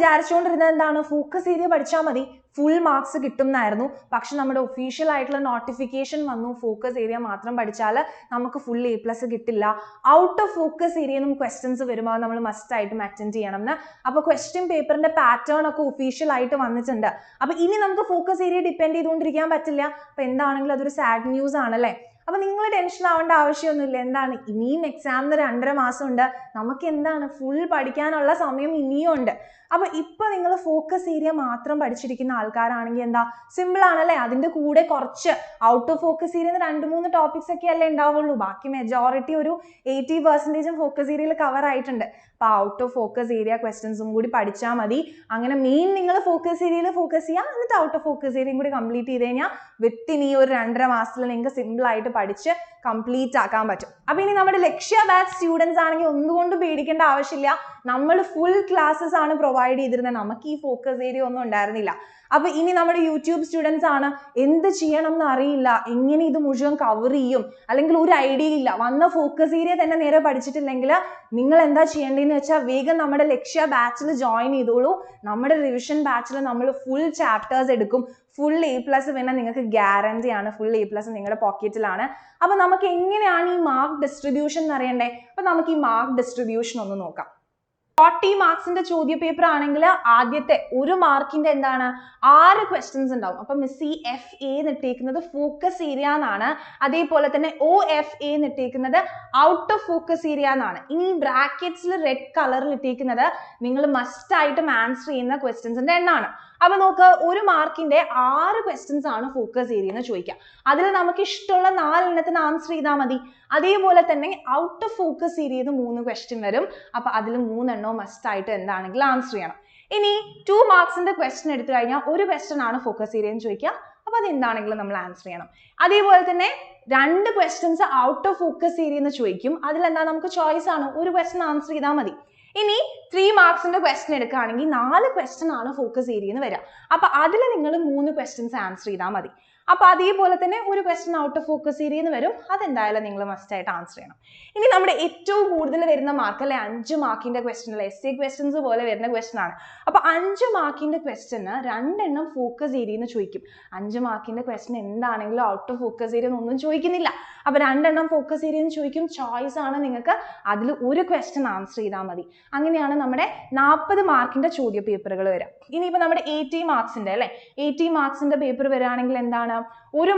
വിചാരിച്ചുകൊണ്ടിരുന്നത് എന്താണ്, focus area പഠിച്ചാൽ മതി ഫുൾ മാർക്സ് കിട്ടും എന്നായിരുന്നു. പക്ഷെ നമ്മുടെ ഒഫീഷ്യൽ ആയിട്ടുള്ള നോട്ടിഫിക്കേഷൻ വന്നു, ഫോക്കസ് ഏരിയ മാത്രം പഠിച്ചാൽ നമുക്ക് ഫുൾ A+ കിട്ടില്ല, ഔട്ട് ഓഫ് ഫോക്കസ് ഏരിയയിൽ നിന്നും ക്വസ്റ്റ്യൻസ് വരുമ്പോൾ നമ്മൾ മസ്റ്റ് ആയിട്ടും അറ്റൻഡ് ചെയ്യണം എന്ന്. അപ്പോൾ ക്വസ്റ്റ്യൻ പേപ്പറിന്റെ പാറ്റേൺ ഒക്കെ ഒഫീഷ്യൽ ആയിട്ട് വന്നിട്ടുണ്ട്. അപ്പൊ ഇനി നമുക്ക് ഫോക്കസ് ഏരിയ ഡിപ്പെൻഡ് ചെയ്തുകൊണ്ടിരിക്കാൻ പറ്റില്ല. അപ്പൊ എന്താണെങ്കിലും അതൊരു സാഡ് ന്യൂസ് ആണല്ലേ. അപ്പൊ നിങ്ങൾ ടെൻഷൻ ആവേണ്ട ആവശ്യമൊന്നുമില്ല. എന്താണ്, ഇനിയും എക്സാമിന് 2.5 മാസം ഉണ്ട്, നമുക്ക് എന്താണ് ഫുൾ പഠിക്കാനുള്ള സമയം ഇനിയും ഉണ്ട്. അപ്പൊ ഇപ്പൊ നിങ്ങൾ ഫോക്കസ് ഏരിയ മാത്രം പഠിച്ചിരിക്കുന്ന ആൾക്കാരാണെങ്കിൽ എന്താ, സിമ്പിൾ ആണല്ലേ. അതിന്റെ കൂടെ കുറച്ച് out of focus area 2-3 topics ഒക്കെ അല്ലേ ഉണ്ടാവുള്ളൂ. ബാക്കി മെജോറിറ്റി ഒരു 80% ഫോക്കസ് ഏരിയയിൽ കവർ ആയിട്ടുണ്ട്. അപ്പൊ ഔട്ട് ഓഫ് ഫോക്കസ് ഏരിയ ക്വസ്റ്റ്യൻസും കൂടി പഠിച്ചാൽ മതി. അങ്ങനെ മെയിൻ നിങ്ങൾ ഫോക്കസ് ഏരിയയിൽ ഫോക്കസ് ചെയ്യുക, എന്നിട്ട് ഔട്ട് ഓഫ് ഫോക്കസ് ഏരിയയും കൂടി കംപ്ലീറ്റ് ചെയ്ത് കഴിഞ്ഞാൽ വിത്തിൻ ഈ ഒരു 2.5 മാസത്തിൽ നിങ്ങൾക്ക് സിമ്പിൾ ആയിട്ട് പഠിച്ച് കംപ്ലീറ്റ് ആക്കാൻ പറ്റും. അപ്പൊ ഇനി നമ്മുടെ ലക്ഷ്യ ബാച്ച് സ്റ്റുഡൻസ് ആണെങ്കിൽ ഒന്നുകൊണ്ട് പേടിക്കേണ്ട ആവശ്യമില്ല. നമ്മൾ ഫുൾ ക്ലാസ്സസ് ആണ് പ്രൊവൈഡ് ചെയ്തിരുന്നത്, നമുക്ക് ഈ ഫോക്കസ് ഏരിയ ഒന്നും ഉണ്ടായിരുന്നില്ല. അപ്പൊ ഇനി നമ്മുടെ യൂട്യൂബ് സ്റ്റുഡൻസ് ആണ്, എന്ത് ചെയ്യണം എന്ന് അറിയില്ല, എങ്ങനെ ഇത് മുഴുവൻ കവർ ചെയ്യും, അല്ലെങ്കിൽ ഒരു ഐഡിയ ഇല്ല, വന്ന ഫോക്കസ് ഏരിയ തന്നെ നേരെ പഠിച്ചിട്ടില്ലെങ്കിൽ നിങ്ങൾ എന്താ ചെയ്യേണ്ടതെന്ന് വെച്ചാൽ വേഗം നമ്മുടെ ലക്ഷ്യ ബാച്ചിൽ ജോയിൻ ചെയ്തോളൂ. നമ്മുടെ റിവിഷൻ ബാച്ചിൽ നമ്മൾ ഫുൾ ചാപ്റ്റേഴ്സ് എടുക്കും. ഫുൾ A+ പിന്നെ നിങ്ങൾക്ക് ഗ്യാരണ്ടി ആണ്, ഫുൾ A+ നിങ്ങളുടെ പോക്കറ്റിലാണ്. അപ്പൊ നമുക്ക് എങ്ങനെയാണ് ഈ മാർക്ക് ഡിസ്ട്രിബ്യൂഷൻ എന്ന് അറിയണ്ടേ. അപ്പൊ നമുക്ക് ഈ മാർക്ക് ഡിസ്ട്രിബ്യൂഷൻ ഒന്ന് നോക്കാം. 40 മാർക്സിന്റെ ചോദ്യ പേപ്പർ ആണെങ്കിൽ ആദ്യത്തെ 1 മാർക്കിന്റെ എന്താണ് 6 ക്വസ്റ്റ്യൻസ് ഉണ്ടാവും. അപ്പൊ മിസ് FA എന്നിട്ടേക്കുന്നത് ഫോക്കസ് ഏരിയ എന്നാണ്. അതേപോലെ തന്നെ OFA എന്നിട്ടേക്കുന്നത് ഔട്ട് ഓഫ് ഫോക്കസ് ഏരിയ എന്നാണ്. ഇനി ബ്രാക്കറ്റ്സിൽ റെഡ് കളറിൽ ഇട്ടേക്കുന്നത് നിങ്ങൾ മസ്റ്റ് ആയിട്ടും ആൻസർ ചെയ്യുന്ന ക്വസ്റ്റ്യൻസിന്റെ എണ്ണമാണ്. അപ്പൊ നോക്ക്, 1 മാർക്കിന്റെ 6 ക്വസ്റ്റ്യൻസ് ആണ് ഫോക്കസ് ഏരിയ എന്ന് ചോദിക്കുക. അതിൽ നമുക്ക് ഇഷ്ടമുള്ള 4 എണ്ണത്തിന് ആൻസർ ചെയ്താൽ മതി. അതേപോലെ തന്നെ ഔട്ട് ഓഫ് ഫോക്കസ് ഏരിയയിൽ 3 ക്വസ്റ്റ്യൻ വരും. അപ്പൊ അതിൽ 3 എണ്ണവും മസ്റ്റ് ആയിട്ട് എന്താണെങ്കിലും ആൻസർ ചെയ്യണം. ഇനി 2 മാർക്സിന്റെ ക്വസ്റ്റ്യൻ എടുത്തു കഴിഞ്ഞാൽ 1 ക്വസ്റ്റ്യൻ ആണ് ഫോക്കസ് ഏരിയ എന്ന് ചോദിക്കുക. അപ്പൊ അത് എന്താണെങ്കിലും നമ്മൾ ആൻസർ ചെയ്യണം. അതേപോലെ തന്നെ 2 questions out of focus area എന്ന് ചോദിക്കും. അതിലെന്താ നമുക്ക് ചോയ്സ് ആണ്, 1 ക്വസ്റ്റ്യൻ ആൻസർ ചെയ്താൽ മതി. ഇനി 3 മാർക്സിന്റെ ക്വസ്റ്റ്യൻ എടുക്കുകയാണെങ്കിൽ 4 ക്വസ്റ്റ്യൻ ആണ് ഫോക്കസ് ഏരിയ എന്ന് വരിക. അപ്പൊ അതിൽ നിങ്ങൾ 3 ക്വസ്റ്റ്യൻസ് ആൻസർ ചെയ്താൽ മതി. അപ്പൊ അതേപോലെ തന്നെ 1 question out of focus area എന്ന് വരും. അതെന്തായാലും നിങ്ങൾ മസ്റ്റ് ആയിട്ട് ആൻസർ ചെയ്യണം. ഇനി നമ്മുടെ ഏറ്റവും കൂടുതൽ വരുന്ന മാർക്ക് അല്ലെ 5 മാർക്കിന്റെ ക്വസ്റ്റ്യൻ അല്ലെ, essay ക്വസ്റ്റ്യൻസ് പോലെ വരുന്ന ക്വസ്റ്റ്യൻ ആണ്. അപ്പൊ 5 മാർക്കിന്റെ ക്വസ്റ്റ്യന് 2 എണ്ണം ഫോക്കസ് ഏരിയ എന്ന് ചോദിക്കും. 5 മാർക്കിന്റെ ക്വസ്റ്റ്യൻ എന്താണെങ്കിലും ഔട്ട് ഓഫ് ഫോക്കസ് ഏരിയ ഒന്നും ചോദിക്കുന്നില്ല. അപ്പൊ 2 എണ്ണം ഫോക്കസ് ഏരിയ എന്ന് ചോദിക്കും. ചോയ്സ് ആണ് നിങ്ങൾക്ക്, അതിൽ 1 ക്വസ്റ്റ്യൻ ആൻസർ ചെയ്താൽ മതി. അങ്ങനെയാണ് നമ്മുടെ 40 മാർക്കിന്റെ ചോദ്യ പേപ്പറുകൾ വരിക. ഇനിയിപ്പോ നമ്മുടെ 80 മാർക്സിന്റെ അല്ലെ, 80 മാർക്സിന്റെ പേപ്പർ വരികയാണെങ്കിൽ എന്താണ്, 1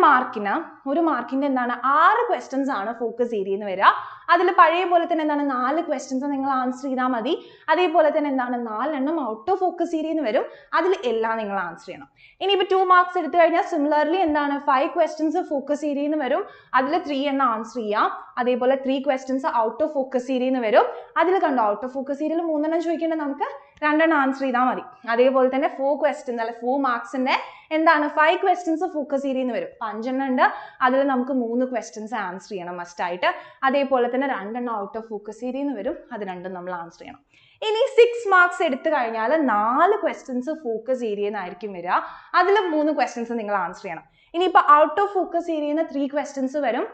മാർക്കിന്റെ എന്താണ് 6 ക്വസ്റ്റ്യൻസ് ആണ് ഫോക്കസ് ഏരിയ എന്ന് വരിക. അതിൽ പഴയ പോലെ തന്നെ എന്താണ് 4 ക്വസ്റ്റ്യൻസ് നിങ്ങൾ ആൻസർ ചെയ്താൽ മതി. അതേപോലെ തന്നെ എന്താണ് 4 എണ്ണം ഔട്ട് ഓഫ് ഫോക്കസ് ഏരിയ എന്ന് വരും. അതിൽ എല്ലാം നിങ്ങൾ ആൻസർ ചെയ്യണം. ഇനിയിപ്പോൾ 2 മാർക്സ് എടുത്തു കഴിഞ്ഞാൽ സിമിലർലി എന്താണ് 5 ക്വസ്റ്റ്യൻസ് ഫോക്കസ് ഏരിയ എന്ന് വരും. അതിൽ 3 എണ്ണം ആൻസർ ചെയ്യാം. അതേപോലെ 3 questions out of focus area എന്ന് വരും. അതിൽ കണ്ടോ ഔട്ട് ഓഫ് ഫോക്കസ് ഏരിയയിൽ 3 എണ്ണം ചോദിക്കേണ്ടത്, നമുക്ക് 2 എണ്ണം ആൻസർ ചെയ്താൽ മതി. അതേപോലെ തന്നെ 4 മാർക്സിന്റെ എന്താണ് 5 ക്വസ്റ്റ്യൻസ് ഫോക്കസ് ഏരിയ എന്ന് വരും. 5 എണ്ണം ഉണ്ട്, അതിൽ നമുക്ക് 3 ക്വസ്റ്റ്യൻസ് ആൻസർ ചെയ്യണം മസ്റ്റ് ആയിട്ട്. അതേപോലെ തന്നെ 2 എണ്ണം ഔട്ട് ഓഫ് ഫോക്കസ് ഏരിയ എന്ന് വരും. അത് രണ്ടും നമ്മൾ ആൻസർ ചെയ്യണം. ഇനി 6 മാർക്സ് എടുത്തു കഴിഞ്ഞാൽ 4 ക്വസ്റ്റ്യൻസ് ഫോക്കസ് ഏരിയ എന്നായിരിക്കും വരിക. അതിൽ 3 ക്വസ്റ്റ്യൻസ് നിങ്ങൾ ആൻസർ ചെയ്യണം. ഇനിയിപ്പോൾ ഔട്ട് ഓഫ് ഫോക്കസ് ഏരിയയിൽ നിന്ന് 3 ക്വസ്റ്റ്യൻസ് വരും.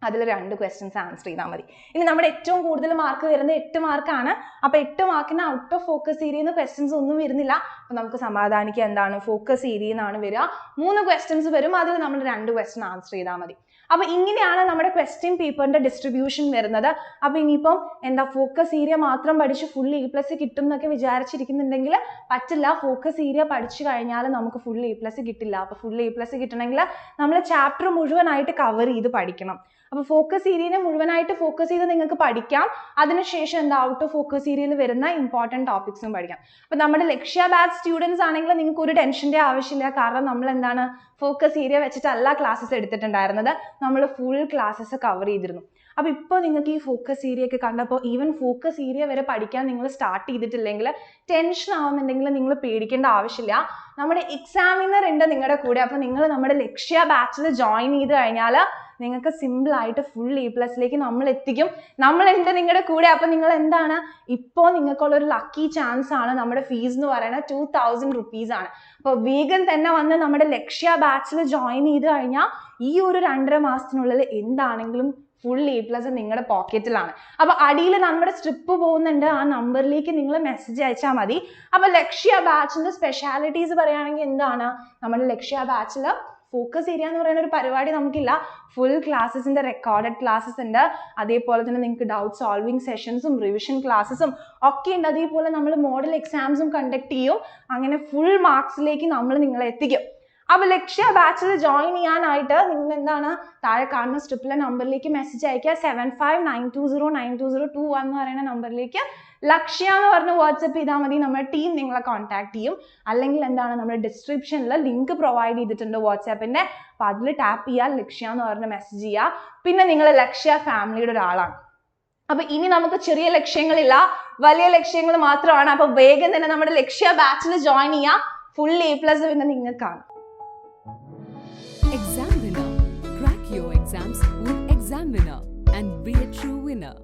അതിൽ 2 ക്വസ്റ്റ്യൻസ് ആൻസർ ചെയ്താൽ മതി. ഇനി നമ്മുടെ ഏറ്റവും കൂടുതൽ മാർക്ക് വരുന്നത് 8 മാർക്കാണ്. അപ്പൊ 8 മാർക്കിന് ഔട്ട് ഓഫ് ഫോക്കസ് ഏരിയയിൽ നിന്ന് ക്വസ്റ്റ്യൻസ് ഒന്നും വരുന്നില്ല. അപ്പൊ നമുക്ക് സമാധാനിക്കുക, എന്താണ് ഫോക്കസ് ഏരിയയിൽ നിന്നാണ് വരിക. 3 ക്വസ്റ്റ്യൻസ് വരും. അതിൽ നമ്മൾ 2 ക്വസ്റ്റ്യൻ ആൻസർ ചെയ്താൽ മതി. അപ്പൊ ഇങ്ങനെയാണ് നമ്മുടെ ക്വസ്റ്റ്യൻ പേപ്പറിന്റെ ഡിസ്ട്രിബ്യൂഷൻ വരുന്നത്. അപ്പൊ ഇനിയിപ്പം എന്താ ഫോക്കസ് ഏരിയ മാത്രം പഠിച്ച് ഫുൾ A+ കിട്ടും എന്നൊക്കെ വിചാരിച്ചിരിക്കുന്നുണ്ടെങ്കിൽ പറ്റില്ല. ഫോക്കസ് ഏരിയ പഠിച്ചു കഴിഞ്ഞാൽ നമുക്ക് ഫുൾ A+ കിട്ടില്ല. അപ്പൊ ഫുൾ A+ കിട്ടണമെങ്കിൽ നമ്മൾ ചാപ്റ്റർ മുഴുവനായിട്ട് കവർ ചെയ്ത് പഠിക്കണം. അപ്പൊ ഫോക്കസ് ഏരിയനെ മുഴുവനായിട്ട് ഫോക്കസ് ചെയ്ത് നിങ്ങൾക്ക് പഠിക്കാം. അതിനുശേഷം എന്താ ഔട്ട് ഓഫ് ഫോക്കസ് ഏരിയയിൽ വരുന്ന ഇമ്പോർട്ടൻറ്റ് ടോപ്പിക്സും പഠിക്കാം. അപ്പൊ നമ്മുടെ ലക്ഷ്യ ബാച്ച് സ്റ്റുഡൻസ് ആണെങ്കിൽ നിങ്ങൾക്ക് ഒരു ടെൻഷന്റെ ആവശ്യമില്ല. കാരണം നമ്മൾ എന്താണ് ഫോക്കസ് ഏരിയ വെച്ചിട്ടല്ല ക്ലാസ്സസ് എടുത്തിട്ടുണ്ടായിരുന്നത്, നമ്മൾ ഫുൾ ക്ലാസ്സസ് കവർ ചെയ്തിരുന്നു. അപ്പൊ ഇപ്പോൾ നിങ്ങൾക്ക് ഈ ഫോക്കസ് ഏരിയ ഒക്കെ കണ്ടപ്പോൾ ഈവൻ ഫോക്കസ് ഏരിയ വരെ പഠിക്കാൻ നിങ്ങൾ സ്റ്റാർട്ട് ചെയ്തിട്ടില്ലെങ്കിൽ ടെൻഷൻ ആവുന്നുണ്ടെങ്കിൽ നിങ്ങൾ പേടിക്കേണ്ട ആവശ്യമില്ല. നമ്മുടെ എക്സാമിനർ ഉണ്ട് നിങ്ങളുടെ കൂടെ. അപ്പൊ നിങ്ങൾ നമ്മുടെ ലക്ഷ്യ ബാച്ചിൽ ജോയിൻ ചെയ്ത് കഴിഞ്ഞാൽ നിങ്ങൾക്ക് സിമ്പിൾ ആയിട്ട് ഫുൾ A+ലേക്ക് നമ്മൾ എത്തിക്കും. നമ്മളുണ്ട് നിങ്ങളുടെ കൂടെ. അപ്പൊ നിങ്ങൾ എന്താണ് ഇപ്പോൾ നിങ്ങൾക്കുള്ള ഒരു ലക്കി ചാൻസ് ആണ്. നമ്മുടെ ഫീസ് എന്ന് പറയുന്നത് 2000 rupees ആണ്. അപ്പൊ വേഗം തന്നെ വന്ന് നമ്മുടെ ലക്ഷ്യ ബാച്ചിൽ ജോയിൻ ചെയ്ത് കഴിഞ്ഞാൽ ഈ ഒരു 2.5 മാസത്തിനുള്ളിൽ എന്താണെങ്കിലും ഫുൾ A+ നിങ്ങളുടെ പോക്കറ്റിലാണ്. അപ്പൊ അടിയിൽ നമ്മുടെ സ്ട്രിപ്പ് പോകുന്നുണ്ട്, ആ നമ്പറിലേക്ക് നിങ്ങൾ മെസ്സേജ് അയച്ചാൽ മതി. അപ്പൊ ലക്ഷ്യ ബാച്ചിന്റെ സ്പെഷ്യാലിറ്റീസ് പറയുകയാണെങ്കിൽ എന്താണ്, നമ്മുടെ ലക്ഷ്യ ബാച്ചിൽ ഫോക്കസ് ഏരിയ എന്ന് പറയുന്ന ഒരു പരിപാടി നമുക്കില്ല. ഫുൾ ക്ലാസ്സസിന്റെ റെക്കോർഡഡ് ക്ലാസ്സസ് ഉണ്ട്, അതേപോലെ തന്നെ നിങ്ങൾക്ക് ഡൗട്ട് സോൾവിങ് സെഷൻസും റിവിഷൻ ക്ലാസ്സസും ഒക്കെ ഉണ്ട്. അതേപോലെ നമ്മൾ മോഡൽ എക്സാംസും കണ്ടക്ട് ചെയ്യും. അങ്ങനെ ഫുൾ മാർക്സിലേക്ക് നമ്മൾ നിങ്ങളെ എത്തിക്കും. അപ്പൊ ലക്ഷ്യ ബാച്ചിൽ ജോയിൻ ചെയ്യാനായിട്ട് നിങ്ങൾ എന്താണ്, താഴെ കാണുന്ന സ്ട്രിപ്പിലെ നമ്പറിലേക്ക് മെസ്സേജ് അയക്കുക. 7590920221 എന്ന് പറയുന്ന നമ്പറിലേക്ക് ലക്ഷ്യ എന്ന് പറഞ്ഞ് വാട്സപ്പ് ചെയ്താൽ മതി. നമ്മുടെ ടീം നിങ്ങളെ കോൺടാക്ട് ചെയ്യും. അല്ലെങ്കിൽ എന്താണ്, നമ്മുടെ ഡിസ്ക്രിപ്ഷനിൽ ലിങ്ക് പ്രൊവൈഡ് ചെയ്തിട്ടുണ്ട് വാട്സാപ്പിന്റെ. അപ്പൊ അതിൽ ടാപ്പ് ചെയ്യാൻ ലക്ഷ്യ എന്ന് പറഞ്ഞ് മെസ്സേജ് ചെയ്യുക. പിന്നെ നിങ്ങൾ ലക്ഷ്യ ഫാമിലിയുടെ ഒരാളാണ്. അപ്പൊ ഇനി നമുക്ക് ചെറിയ ലക്ഷ്യങ്ങളില്ല, വലിയ ലക്ഷ്യങ്ങൾ മാത്രമാണ്. അപ്പൊ വേഗം തന്നെ നമ്മുടെ ലക്ഷ്യ ബാച്ചിൽ ജോയിൻ ചെയ്യുക. ഫുൾ A+ പിന്നെ നിങ്ങൾക്കാണ്. Exam Winner. Crack your exams with Exam Winner and be a true winner.